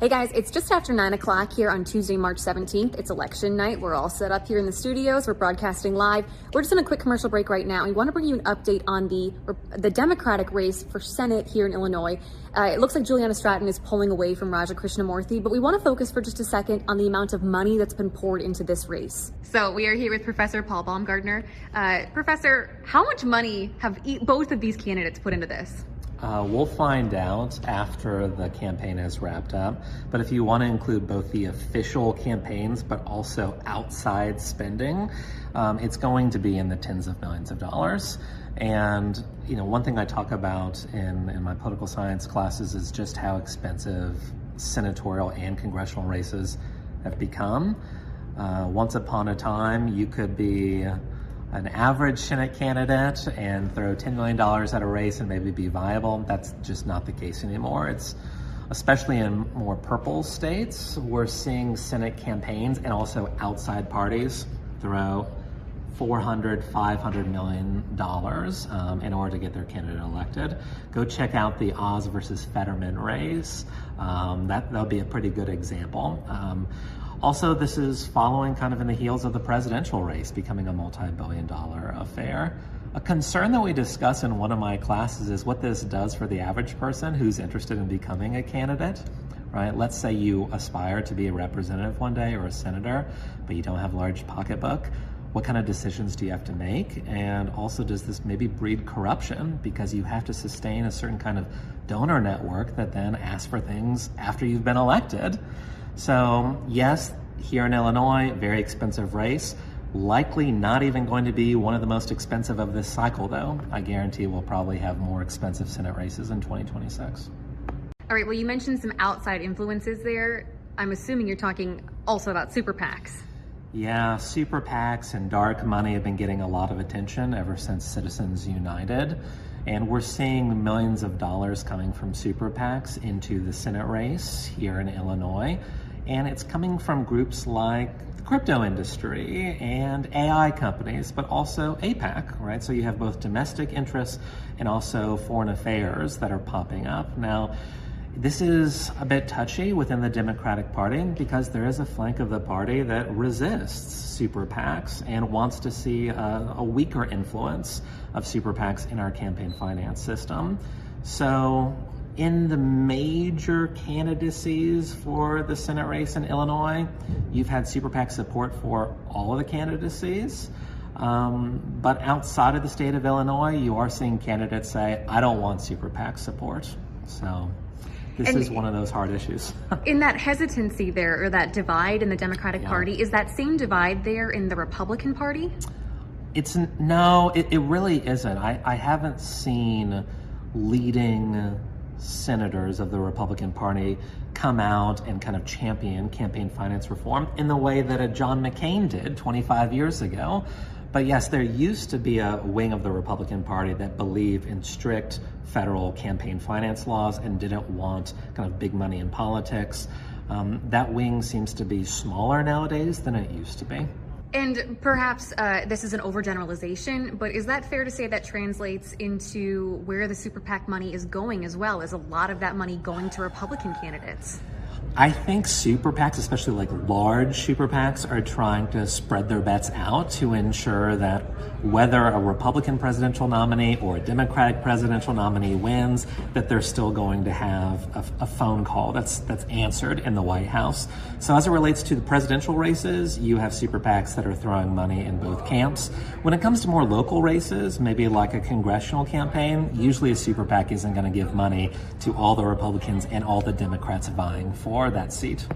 Hey guys, it's just after 9 o'clock here on Tuesday, March 17th. It's election night. We're all set up here in the studios. We're broadcasting live. We're just in a quick commercial break right now. We want to bring you an update on the Democratic race for Senate here in Illinois. It looks like Juliana Stratton is pulling away from Raja Krishnamurthy, but we want to focus for just a second on the amount of money that's been poured into this race. So we are here with Professor Paul Baumgardner. Professor, how much money have both of these candidates put into this? We'll find out after the campaign is wrapped up. But if you want to include both the official campaigns, but also outside spending, it's going to be in the tens of millions of dollars. And, you know, one thing I talk about in my political science classes is just how expensive senatorial and congressional races have become. Once upon a time, you could be an average Senate candidate and throw $10 million at a race and maybe be viable. That's just not the case anymore. It's especially in more purple states, we're seeing Senate campaigns and also outside parties throw $400, $500 million in order to get their candidate elected. Go check out the Oz versus Fetterman race. That'll be a pretty good example. Also, this is following kind of in the heels of the presidential race becoming a multi-billion-dollar affair. A concern that we discuss in one of my classes is what this does for the average person who's interested in becoming a candidate, right? Let's say you aspire to be a representative one day or a senator, but you don't have a large pocketbook. What kind of decisions do you have to make? And also, does this maybe breed corruption because you have to sustain a certain kind of donor network that then asks for things after you've been elected? So yes, here in Illinois, very expensive race. Likely not even going to be one of the most expensive of this cycle, though. I guarantee we'll probably have more expensive Senate races in 2026. All right, well, you mentioned some outside influences there. I'm assuming you're talking also about super PACs. Yeah, super PACs and dark money have been getting a lot of attention ever since Citizens United. And we're seeing millions of dollars coming from super PACs into the Senate race here in Illinois. And it's coming from groups like the crypto industry and AI companies, but also APAC, right? So you have both domestic interests and also foreign affairs that are popping up. Now, this is a bit touchy within the Democratic Party because there is a flank of the party that resists super PACs and wants to see a weaker influence of super PACs in our campaign finance system. So in the major candidacies for the Senate race in Illinois, you've had super PAC support for all of the candidacies. But outside of the state of Illinois, you are seeing candidates say, I don't want super PAC support. So this is one of those hard issues. In that hesitancy there, or that divide in the Democratic Party, is that same divide there in the Republican Party? No, it really isn't. I haven't seen leading senators of the Republican Party come out and kind of champion campaign finance reform in the way that a John McCain did 25 years ago. But yes, there used to be a wing of the Republican Party that believed in strict federal campaign finance laws and didn't want kind of big money in politics. That wing seems to be smaller nowadays than it used to be. And perhaps this is an overgeneralization, but is that fair to say that translates into where the super PAC money is going as well? Is a lot of that money going to Republican candidates? I think super PACs, especially like large super PACs, are trying to spread their bets out to ensure that whether a Republican presidential nominee or a Democratic presidential nominee wins, that they're still going to have a phone call that's answered in the White House. So as it relates to the presidential races, you have super PACs that are throwing money in both camps. When it comes to more local races, maybe like a congressional campaign, usually a super PAC isn't going to give money to all the Republicans and all the Democrats vying for that seat.